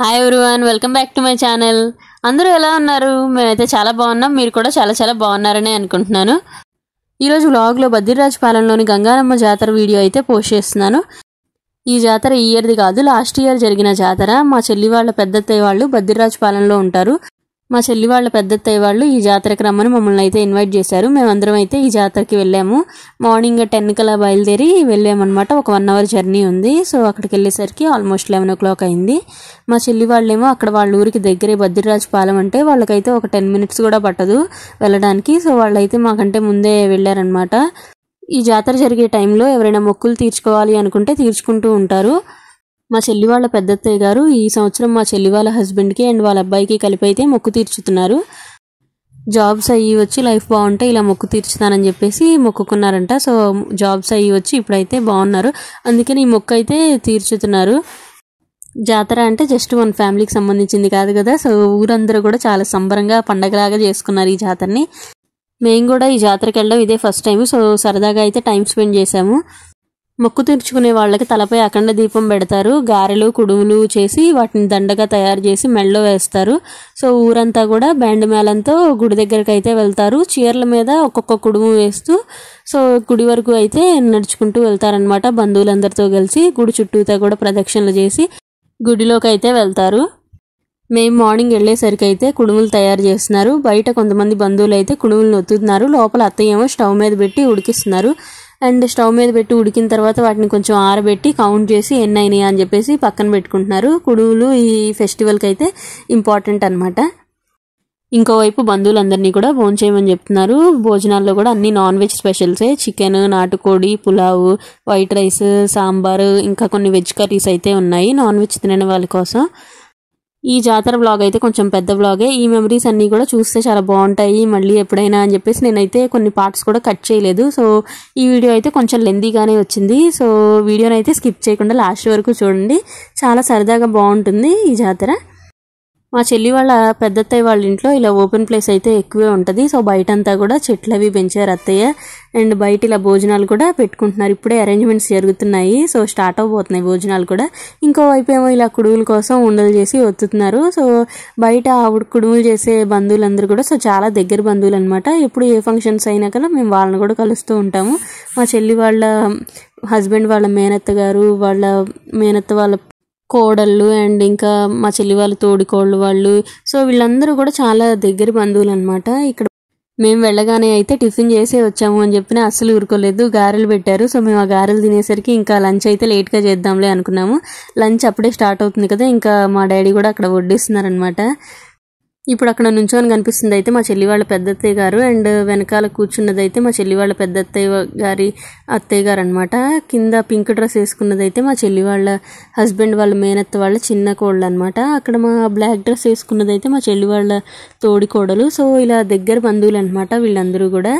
Hi everyone, welcome back to my channel. అందరూ ఎలా ఉన్నారు? మేమైతే చాలా బాగున్నాం. మీరు కూడా చాలా చాలా బాగున్నారని అనుకుంటున్నాను. ఈరోజు వ్లాగ్లో బద్రిరాజపాలెంలోని గంగారమ్మ జాతర వీడియో అయితే పోస్ట్ చేస్తున్నాను. ఈ జాతర ఈ ఇయర్ది కాదు, లాస్ట్ ఇయర్ జరిగిన జాతర. మా చెల్లి వాళ్ళ పెద్దత్తయ్య వాళ్ళు బద్రిరాజపాలెంలో ఉంటారు. మా చెల్లి వాళ్ళ పెద్దత్తయ్య వాళ్ళు ఈ జాతరకు రమ్మని మమ్మల్ని అయితే ఇన్వైట్ చేశారు. మేమందరం అయితే ఈ జాతరకి వెళ్ళాము. మార్నింగ్ 10 కల్లా బయలుదేరి వెళ్ళామన్నమాట. ఒక 1 అవర్ జర్నీ ఉంది. సో అక్కడికి వెళ్ళేసరికి ఆల్మోస్ట్ 11 o'clock అయింది. మా చెల్లి వాళ్ళేమో అక్కడ వాళ్ళ ఊరికి దగ్గరే బద్రిరాజపాలెం, అంటే వాళ్ళకైతే ఒక 10 minutes కూడా పట్టదు వెళ్ళడానికి. సో వాళ్ళైతే మాకంటే ముందే వెళ్ళారనమాట. ఈ జాతర జరిగే టైంలో ఎవరైనా మొక్కులు తీర్చుకోవాలి అనుకుంటే తీర్చుకుంటూ ఉంటారు. మా చెల్లి వాళ్ళ పెద్దత్తయ్య గారు ఈ సంవత్సరం మా చెల్లి వాళ్ళ హస్బెండ్కి అండ్ వాళ్ళ అబ్బాయికి కలిపి అయితే మొక్కు తీర్చుతున్నారు. జాబ్స్ అయ్యి వచ్చి లైఫ్ బాగుంటే ఇలా మొక్కు తీర్చుతానని చెప్పేసి మొక్కుకున్నారంట. సో జాబ్స్ అయ్యి వచ్చి ఇప్పుడైతే బాగున్నారు, అందుకని ఈ మొక్కు అయితే తీర్చుతున్నారు. జాతర అంటే జస్ట్ మన ఫ్యామిలీకి సంబంధించింది కాదు కదా. సో ఊరందరూ కూడా చాలా సంబరంగా పండగలాగా చేసుకున్నారు ఈ జాతరని. మేము కూడా ఈ జాతరకి వెళ్ళడం ఇదే ఫస్ట్ టైం. సో సరదాగా అయితే టైం స్పెండ్ చేశాము. మొక్కు తీర్చుకునే వాళ్ళకి తలపై అఖండ దీపం పెడతారు. గారెలు కుడుములు చేసి వాటిని దండగా తయారు చేసి మెడలో వేస్తారు. సో ఊరంతా కూడా బ్యాండ్ మేళంతో గుడి దగ్గరికి అయితే వెళ్తారు. చీరల మీద ఒక్కొక్క కుడుము వేస్తూ సో గుడి వరకు అయితే నడుచుకుంటూ వెళ్తారనమాట. బంధువులందరితో కలిసి గుడి చుట్టూతా కూడా ప్రదక్షిణలు చేసి గుడిలోకి అయితే వెళ్తారు. మేము మార్నింగ్ వెళ్ళేసరికి అయితే కుడుములు తయారు చేస్తున్నారు. బయట కొంతమంది బంధువులు అయితే కుడుములు నొత్తుతున్నారు. లోపల అత్తయ్య ఏమో స్టవ్ మీద పెట్టి ఉడికిస్తున్నారు. అండ్ స్టవ్ మీద పెట్టి ఉడికిన తర్వాత వాటిని కొంచెం ఆరబెట్టి కౌంట్ చేసి ఎన్ని అయినాయి అని చెప్పేసి పక్కన పెట్టుకుంటున్నారు. కుడుములు ఈ ఫెస్టివల్కి అయితే ఇంపార్టెంట్ అనమాట. ఇంకోవైపు బంధువులందరినీ కూడా భోంచేయమని చెప్తున్నారు. భోజనాల్లో కూడా అన్ని నాన్ వెజ్ స్పెషల్సే. చికెన్, నాటుకోడి, పులావు, వైట్ రైస్, సాంబారు, ఇంకా కొన్ని వెజ్ కర్రీస్ అయితే ఉన్నాయి నాన్ వెజ్ తినని వాళ్ళ కోసం. ఈ జాతర బ్లాగ్ అయితే కొంచెం పెద్ద బ్లాగే. ఈ మెమరీస్ అన్నీ కూడా చూస్తే చాలా బాగుంటాయి మళ్ళీ ఎప్పుడైనా అని చెప్పేసి నేనైతే కొన్ని పార్ట్స్ కూడా కట్ చేయలేదు. సో ఈ వీడియో అయితే కొంచెం లెందీగానే వచ్చింది. సో వీడియోని అయితే స్కిప్ చేయకుండా లాస్ట్ వరకు చూడండి. చాలా సరదాగా బాగుంటుంది ఈ జాతర. మా చెల్లి వాళ్ళ పెద్దత్తయ్య వాళ్ళ ఇంట్లో ఇలా ఓపెన్ ప్లేస్ అయితే ఎక్కువే ఉంటుంది. సో బయటంతా కూడా చెట్లు అవి పెంచారు అత్తయ్య. అండ్ బయట ఇలా భోజనాలు కూడా పెట్టుకుంటున్నారు. ఇప్పుడే అరేంజ్మెంట్స్ జరుగుతున్నాయి. సో స్టార్ట్ అవబోతున్నాయి భోజనాలు కూడా. ఇంకోవైపు ఏమో ఇలా కుడుముల కోసం ఉండలు చేసి ఒత్తుతున్నారు. సో బయట ఆవిడ కుడుములు చేసే బంధువులందరూ కూడా సో చాలా దగ్గర బంధువులు అనమాట. ఎప్పుడు ఏ ఫంక్షన్స్ అయినా కదా మేము వాళ్ళని కూడా కలుస్తూ ఉంటాము. మా చెల్లి వాళ్ళ హస్బెండ్ వాళ్ళ మేనత్త గారు, వాళ్ళ మేనత్త వాళ్ళ కోడళ్ళు, అండ్ ఇంకా మా చెల్లి వాళ్ళ తోడికోళ్ళు వాళ్ళు. సో వీళ్ళందరూ కూడా చాలా దగ్గర బంధువులు అనమాట. ఇక్కడ మేము వెళ్ళగానే అయితే టిఫిన్ చేసే వచ్చాము అని చెప్పినా అస్సలు ఊరుకోలేదు. గారెలు పెట్టారు. సో మేము ఆ గారెలు తినేసరికి ఇంకా లంచ్ అయితే లేట్గా చేద్దాంలే అనుకున్నాము. లంచ్ అప్పుడే స్టార్ట్ అవుతుంది కదా, ఇంకా మా డాడీ కూడా అక్కడ వడ్డిస్తున్నారనమాట. ఇప్పుడు అక్కడ నుంచోని కనిపిస్తుంది అయితే మా చెల్లి వాళ్ళ పెద్దత్తయ్య గారు, అండ్ వెనకాల కూర్చున్నది అయితే మా చెల్లి వాళ్ళ పెద్దత్తయ్య గారి అత్తయ్య గారు అనమాట. కింద పింక్ డ్రెస్ వేసుకున్నది అయితే మా చెల్లి వాళ్ళ హస్బెండ్ వాళ్ళ మేనత్త వాళ్ళ చిన్న కోళ్ళు అనమాట. అక్కడ మా బ్లాక్ డ్రెస్ వేసుకున్నది అయితే మా చెల్లి వాళ్ళ తోడి కోడలు. సో ఇలా దగ్గర బంధువులు అనమాట వీళ్ళందరూ కూడా.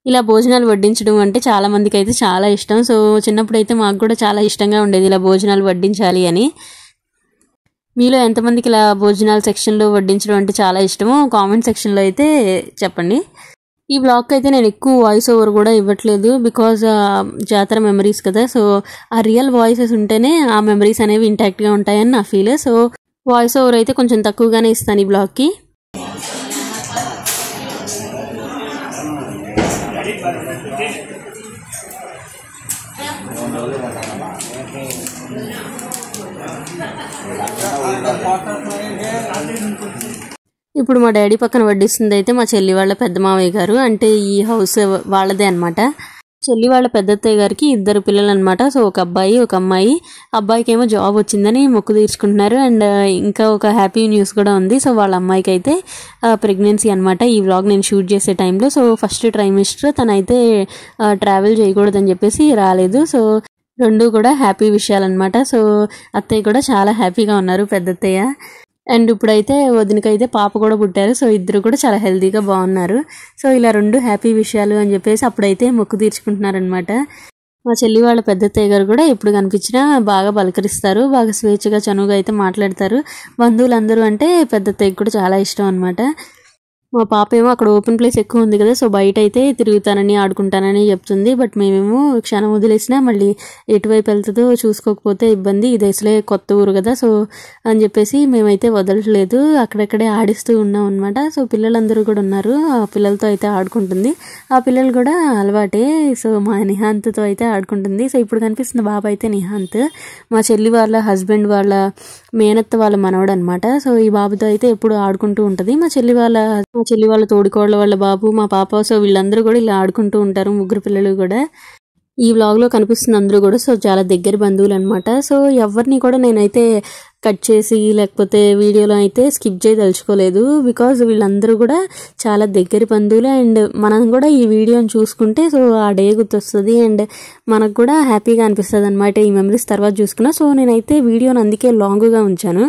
ఇలా భోజనాలు వడ్డించడం అంటే చాలా మందికి అయితే చాలా ఇష్టం. సో చిన్నప్పుడు అయితే మాకు కూడా చాలా ఇష్టంగా ఉండేది ఇలా భోజనాలు వడ్డించాలి అని. మీలో ఎంతమందికి ఇలా భోజనాల సెక్షన్లో వడ్డించడం అంటే చాలా ఇష్టమో కామెంట్ సెక్షన్లో అయితే చెప్పండి. ఈ బ్లాగ్కి అయితే నేను ఎక్కువ వాయిస్ ఓవర్ కూడా ఇవ్వట్లేదు. బికాజ్ జాతర మెమరీస్ కదా. సో ఆ రియల్ వాయిసెస్ ఉంటేనే ఆ మెమరీస్ అనేవి ఇంటాక్ట్గా ఉంటాయని నా ఫీల్. సో వాయిస్ ఓవర్ అయితే కొంచెం తక్కువగానే ఇస్తాను ఈ బ్లాగ్కి. ఇప్పుడు మా డాడీ పక్కన వడ్డిస్తుంది అయితే మా చెల్లి వాళ్ళ పెద్ద మావయ్య గారు, అంటే ఈ హౌస్ వాళ్ళదే అనమాట. చెల్లి వాళ్ళ పెద్దత్తయ్య గారికి 2 పిల్లలు అనమాట. సో ఒక అబ్బాయి ఒక అమ్మాయి. అబ్బాయికి ఏమో జాబ్ వచ్చిందని మొక్కు తీర్చుకుంటున్నారు. అండ్ ఇంకా ఒక హ్యాపీ న్యూస్ కూడా ఉంది. సో వాళ్ళ అమ్మాయికి అయితే ప్రెగ్నెన్సీ అనమాట. ఈ వ్లాగ్ నేను షూట్ చేసే టైంలో సో ఫస్ట్ ట్రైమిస్టర్ తనైతే ట్రావెల్ చేయకూడదని చెప్పేసి రాలేదు. సో రెండు కూడా హ్యాపీ విషయాలన్నమాట. సో అత్తయ్య కూడా చాలా హ్యాపీగా ఉన్నారు పెద్దత్తయ్య. అండ్ ఇప్పుడైతే వదినకైతే పాప కూడా పుట్టారు. సో ఇద్దరు కూడా చాలా హెల్తీగా బాగున్నారు. సో ఇలా 2 హ్యాపీ విషయాలు అని చెప్పేసి అప్పుడైతే మొక్కు తీర్చుకుంటున్నారనమాట. మా చెల్లి వాళ్ళ పెద్దత్తయ్య గారు కూడా ఎప్పుడు కనిపించినా బాగా పలకరిస్తారు, బాగా స్వేచ్ఛగా చనువుగా అయితే మాట్లాడతారు. బంధువులందరూ అంటే పెద్దత్తయ్యకి కూడా చాలా ఇష్టం అనమాట. మా పాప ఏమో అక్కడ ఓపెన్ ప్లేస్ ఎక్కువ ఉంది కదా, సో బయట అయితే తిరుగుతానని ఆడుకుంటానని చెప్తుంది. బట్ మేమేమో క్షణం వదిలేసినా మళ్ళీ ఎటువైపు వెళ్తుందో చూసుకోకపోతే ఇబ్బంది, ఇది అసలే కొత్త ఊరు కదా, సో అని చెప్పేసి మేమైతే వదలట్లేదు, అక్కడక్కడే ఆడిస్తూ ఉన్నాం అనమాట. సో పిల్లలందరూ కూడా ఉన్నారు, ఆ పిల్లలతో అయితే ఆడుకుంటుంది. ఆ పిల్లలు కూడా అలవాటే, సో మా నిహాంత్తో అయితే ఆడుకుంటుంది. సో ఇప్పుడు కనిపిస్తున్న బాబు అయితే నిహాంత్, మా చెల్లి వాళ్ళ హస్బెండ్ వాళ్ళ మేనత్త వాళ్ళ మనవడు అనమాట. సో ఈ బాబుతో అయితే ఎప్పుడు ఆడుకుంటూ ఉంటుంది. మా చెల్లి వాళ్ళ తోడుకోళ్ళ వాళ్ళ బాబు, మా పాప, సో వీళ్ళందరూ కూడా ఇలా ఆడుకుంటూ ఉంటారు, ముగ్గురు పిల్లలు కూడా. ఈ వ్లాగ్లో కనిపిస్తుంది అందరూ కూడా సో చాలా దగ్గర బంధువులు అనమాట. సో ఎవరిని కూడా నేనైతే కట్ చేసి లేకపోతే వీడియోలో అయితే స్కిప్ చేయదలుచుకోలేదు, బికాజ్ వీళ్ళందరూ కూడా చాలా దగ్గర బంధువులు. అండ్ మనం కూడా ఈ వీడియోని చూసుకుంటే సో ఆ డే గుర్తొస్తుంది అండ్ మనకు కూడా హ్యాపీగా అనిపిస్తుంది అనమాట ఈ మెమరీస్ తర్వాత చూసుకున్నా. సో నేనైతే వీడియోని అందుకే లాంగ్గా ఉంచాను.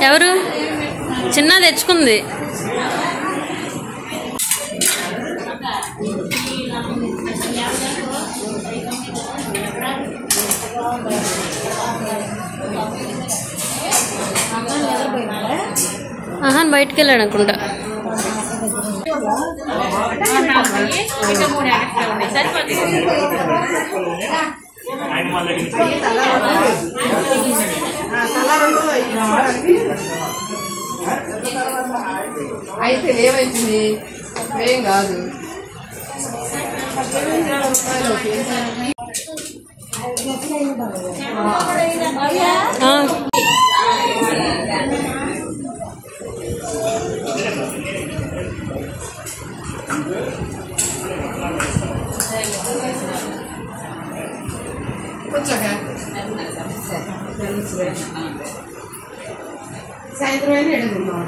ఎవరు చిన్న తెచ్చుకుంది. ఆహాన్ బయటికి వెళ్ళాడు అనుకుంటా. అయితే ఏమైతుంది ఏం కాదు. సాయంత్రం అయినా ఎడుగున్నాం.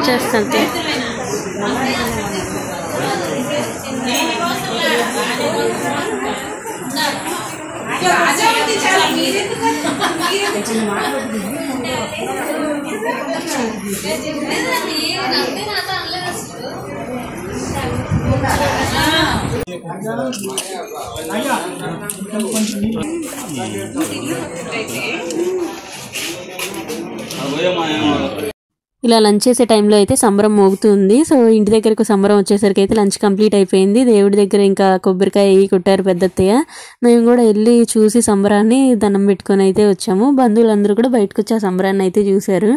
చేస్తాను. ఇలా లంచ్ చేసే టైంలో అయితే సంబరం మోగుతుంది. సో ఇంటి దగ్గరకు సంబరం వచ్చేసరికి అయితే లంచ్ కంప్లీట్ అయిపోయింది. దేవుడి దగ్గర ఇంకా కొబ్బరికాయ కొట్టారు పెద్దత్తయ్య. మేము కూడా వెళ్ళి చూసి సంబరాన్ని దండం పెట్టుకొని అయితే వచ్చాము. బంధువులందరూ కూడా బయటకు వచ్చి ఆ సంబరాన్ని అయితే చూశారు.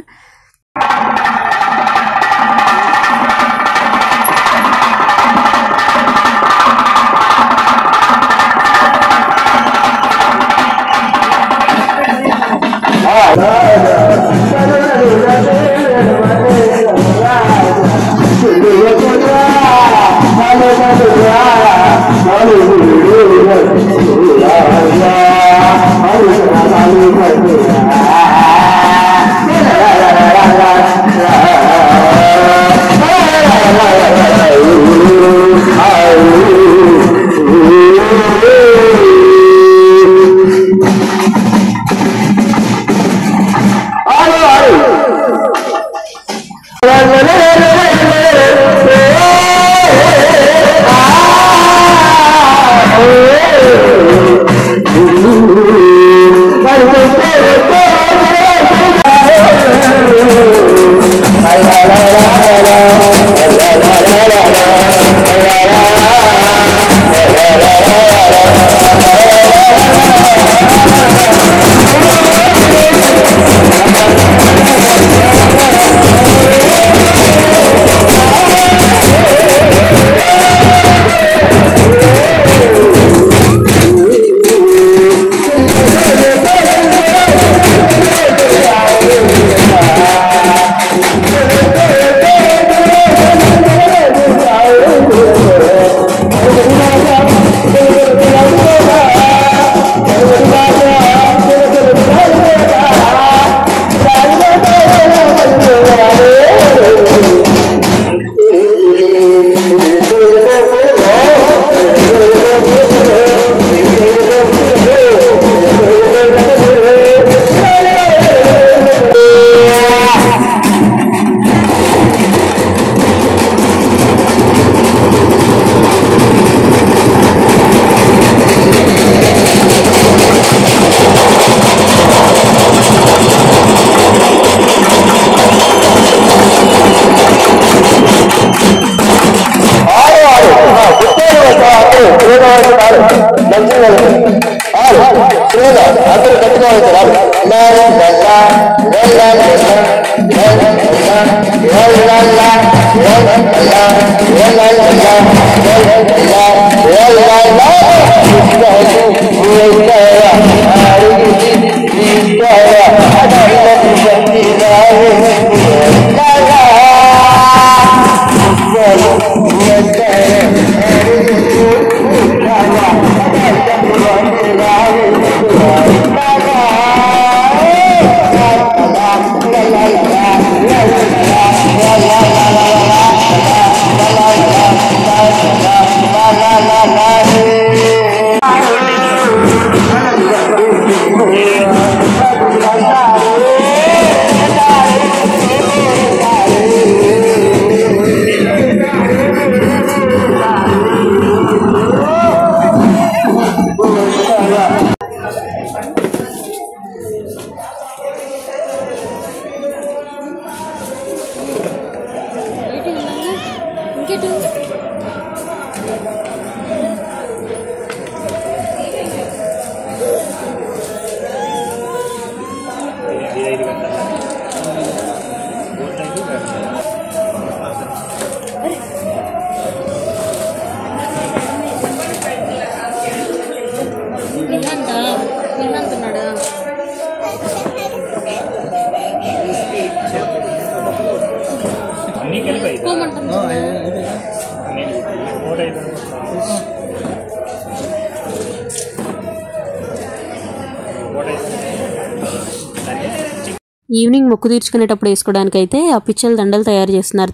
ఈవినింగ్ మొక్కు తీర్చుకునేటప్పుడు వేసుకోవడానికి అయితే ఆ పిచ్చల దండలు తయారు చేస్తున్నారు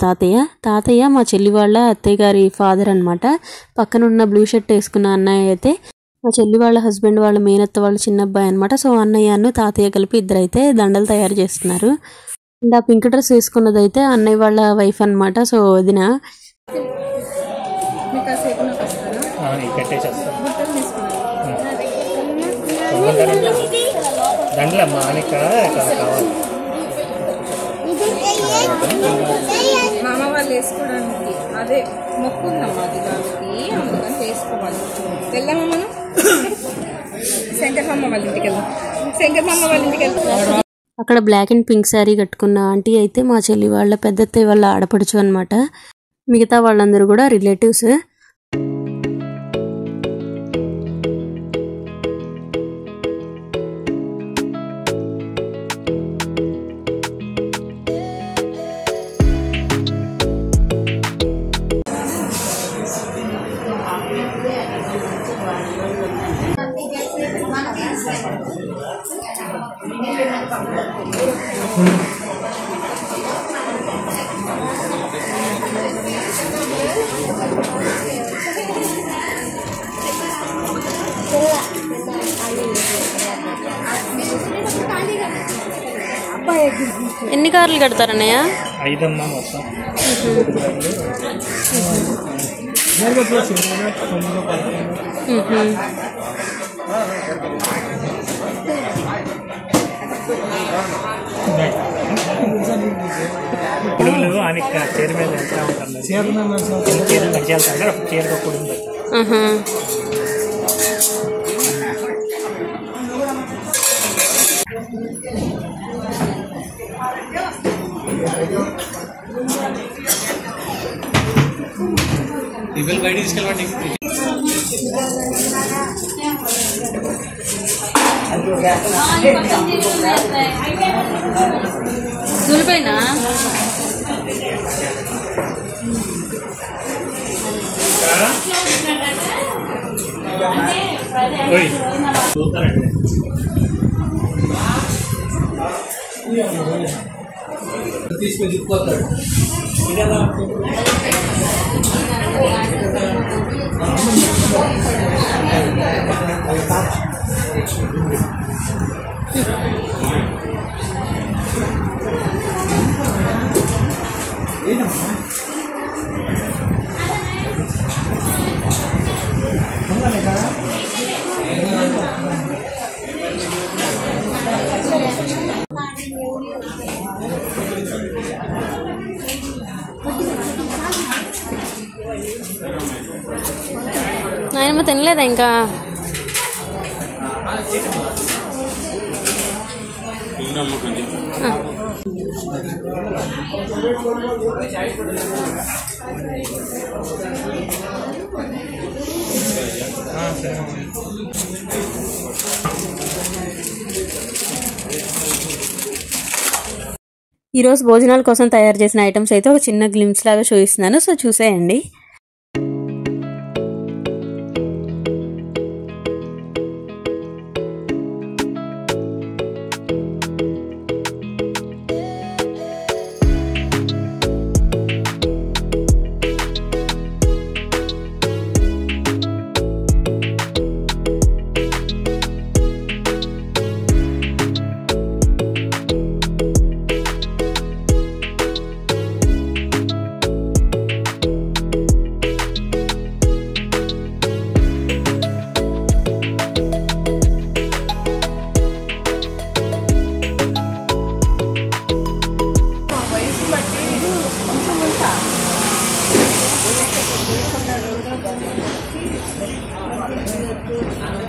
తాతయ్య మా చెల్లి వాళ్ళ అత్తయ్య గారి ఫాదర్ అనమాట. పక్కనున్న బ్లూ షర్ట్ వేసుకున్న అన్నయ్య అయితే మా చెల్లి వాళ్ళ హస్బెండ్ వాళ్ళ మేనత్త వాళ్ళ చిన్న అబ్బాయి అనమాట. సో అన్నయ్యను తాతయ్య కలిపి ఇద్దరైతే దండలు తయారు చేస్తున్నారు. అండ్ ఆ పింక్ డ్రెస్ వేసుకున్నదైతే అన్నయ్య వాళ్ళ వైఫ్ అనమాట. సో వదిన మీకు కాసేపు నాకు వస్తాను పెట్టేసేస్తాను బుట్టలు తీసుకున్నాను దండల మానిక కావాలి మా అమ్మ వాళ్ళు వేసుకోవడానికి అదే మొక్కు ఉందమ్మా అది దానికి అందుకని వేసుకోవాలి వెళ్దామా మనం శంకరమ్మ వాళ్ళ ఇంటికి వెళ్దాం శంకరమ్మ వాళ్ళ ఇంటికి వెళ్తాం. అక్కడ బ్లాక్ అండ్ పింక్ శారీ కట్టుకున్న ఆంటీ అయితే మా చెల్లి వాళ్ళ పెద్దత్తయ్య వాళ్ళ ఆడపడుచు అనమాట. మిగతా వాళ్ళందరూ కూడా రిలేటివ్స్. ఎన్ని కార్లు కడతారన్నయ్య? 5 అమ్మా మొత్తం. పొడుగులు అని చీర మీద వెళ్తా ఉంటాను. చీరలు నడిచేస్తాను ఒక చీరకు పొడుగు పెడతాను. ఇవాళ బయట తీసుకెళ్ళండి. దులిపోయినా తీసుకొని తిప్పుతాడు. నాయనమ్మ తినలేదా ఇంకా? ఈరోజు భోజనాల కోసం తయారు చేసిన ఐటమ్స్ అయితే ఒక చిన్న గ్లిమ్స్ లాగా చూపిస్తున్నాను, సో చూసేయండి.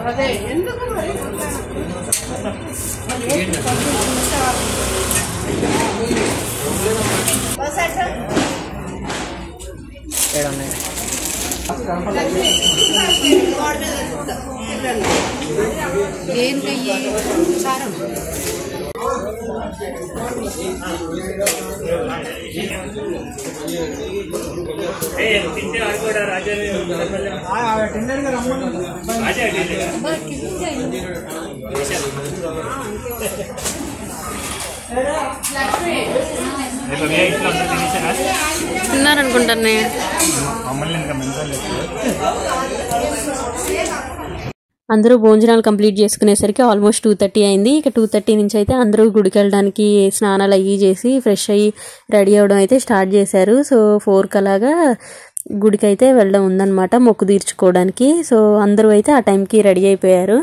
అదే ఎందుకు మరి దేనికయ్యి సారం తిన్నారనుకుంటాను. అందరూ భోజనాలు కంప్లీట్ చేసుకునేసరికి ఆల్మోస్ట్ 2:30 అయింది. ఇక 2:30 నుంచి అయితే అందరూ గుడికి వెళ్ళడానికి స్నానాలు అయ్యి చేసి ఫ్రెష్ అయ్యి రెడీ అవ్వడం అయితే స్టార్ట్ చేశారు. సో 4 అలాగా గుడికి అయితే వెళ్ళడం ఉందన్నమాట మొక్కు తీర్చుకోవడానికి. సో అందరూ అయితే ఆ టైంకి రెడీ అయిపోయారు.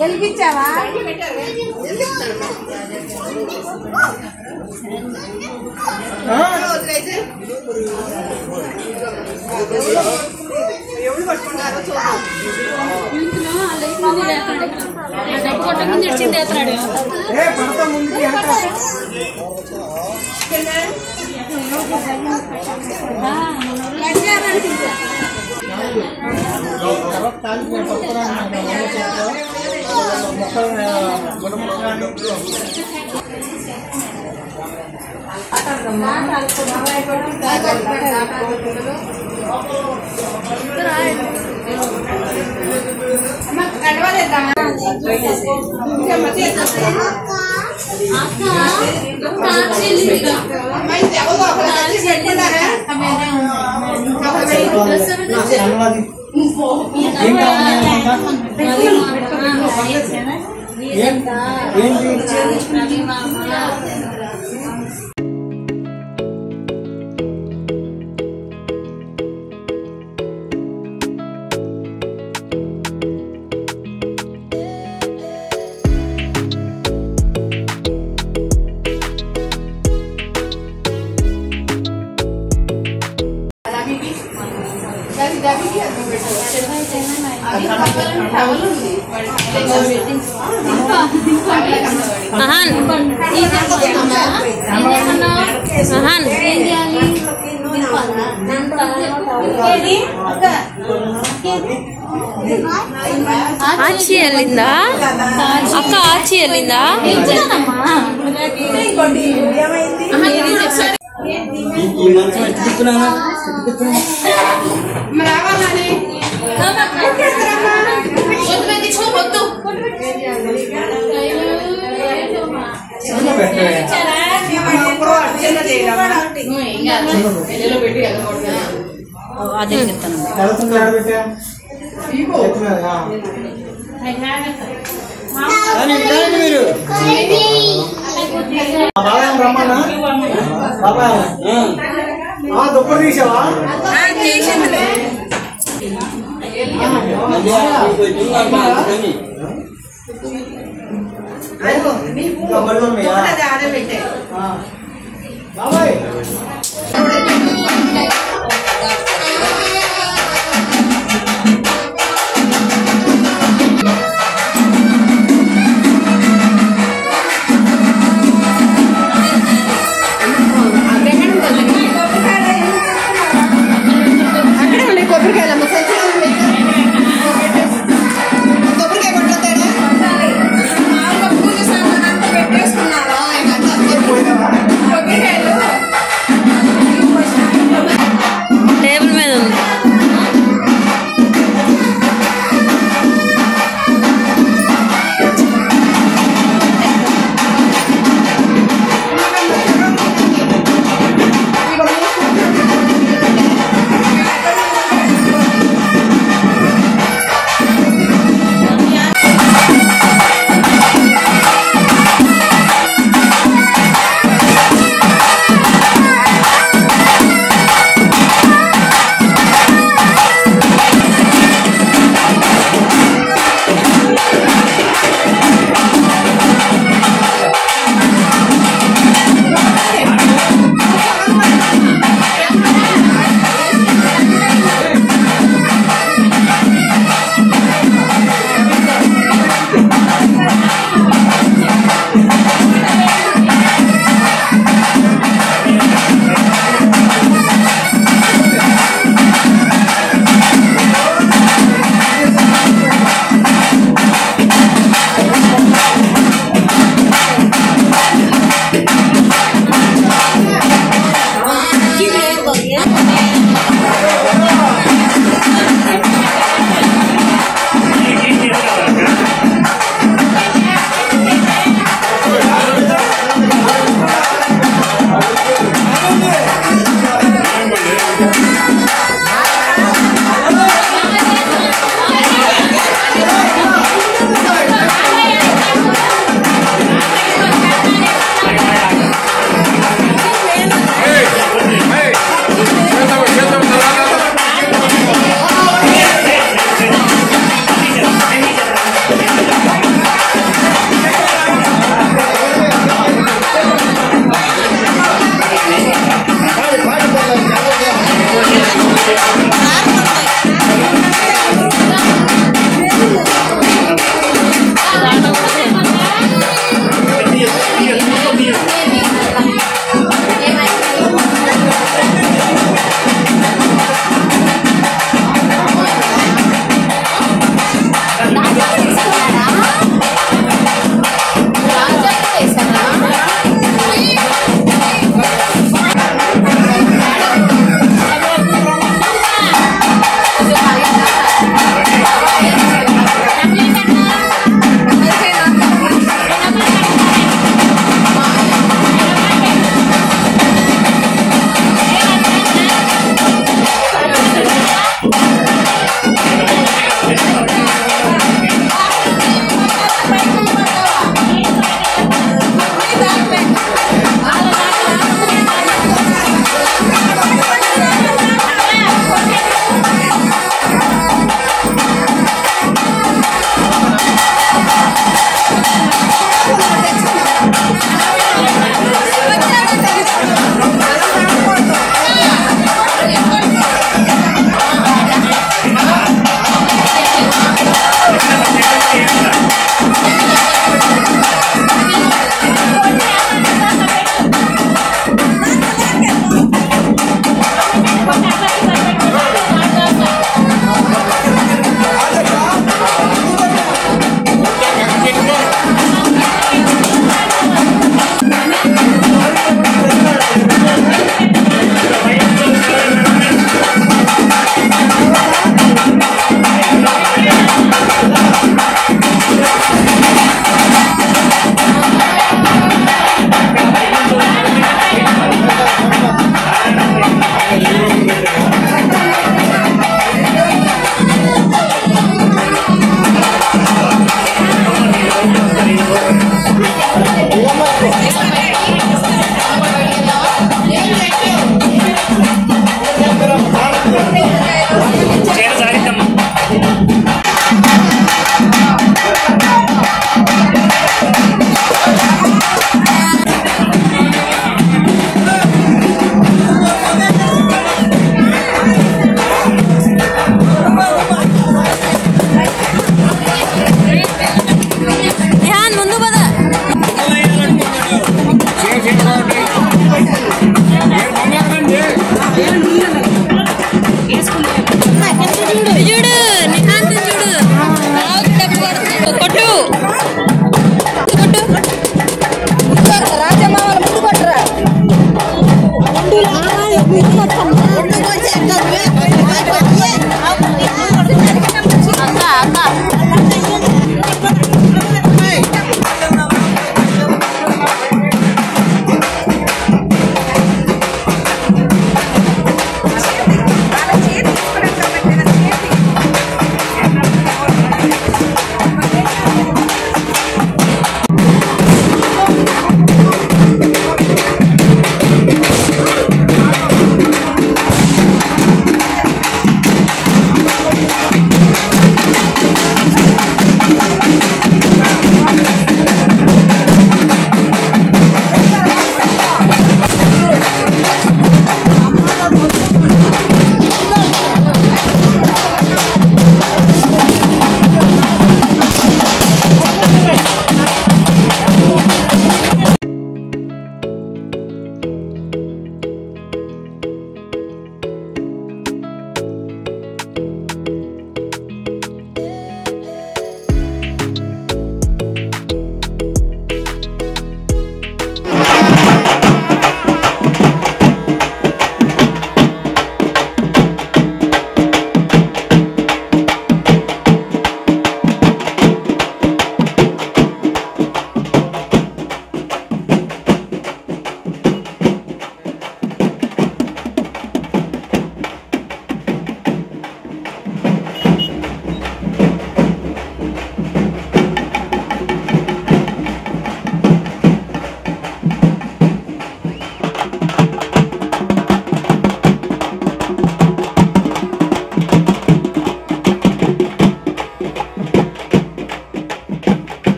వెలిగించావా? ఆచి వెళ్ళిందా అక్క? ఆచి వెళ్ళిందా? మీరు దుప్పటి తీసావా? బాబాయ్ పెట్టేసుకున్నారా?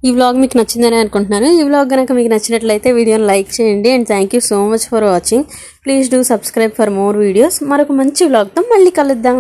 ఈ వ్లాగ్ మీకు నచ్చిందని అనుకుంటున్నాను. ఈ వ్లాగ్ కనుక మీకు నచ్చినట్లయితే వీడియోని లైక్ చేయండి. And thank you so much for watching. Please do subscribe for more videos. మరొక మంచి వ్లాగ్తో మళ్ళీ కలుద్దాం.